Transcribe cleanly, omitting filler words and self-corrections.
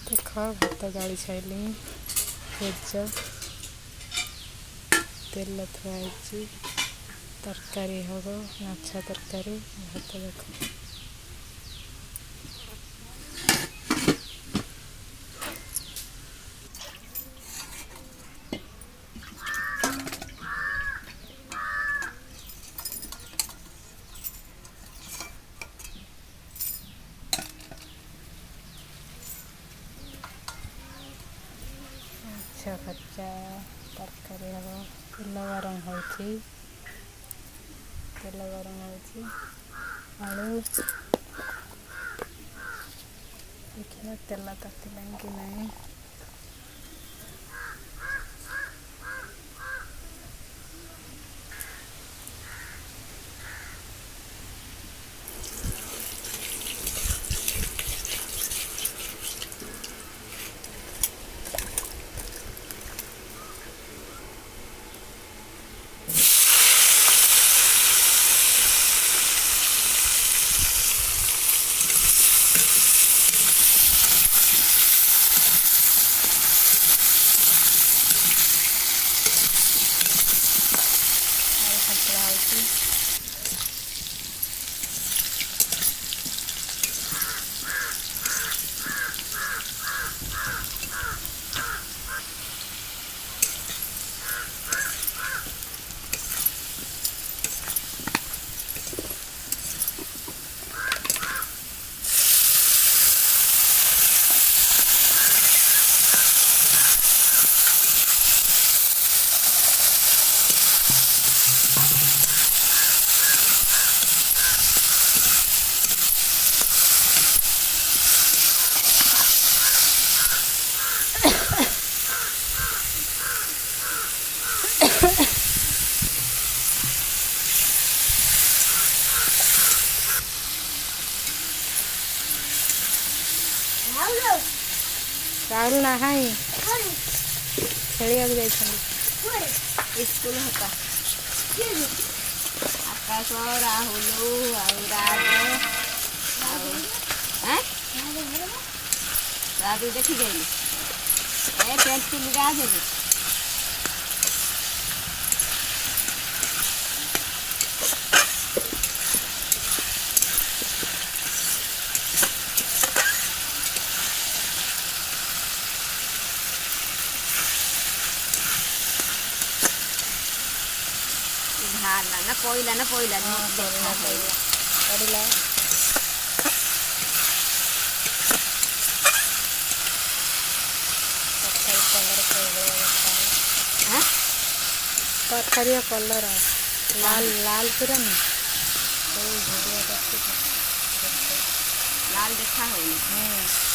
देख भात गाड़ी सारे पेज तेल थुआई तरकारी हम माछ तरकारी भात देख खर्चा तरकारी हम तेल गरम हो आलू देखिए तेल तातिला कि नहीं राहुल ना खेलिया स्कूल होता आकाश राहुल राजू देखी गई पेट तुम राज ना कोयला तरकारी कलर लाल लाल पूरा लाल देखा हो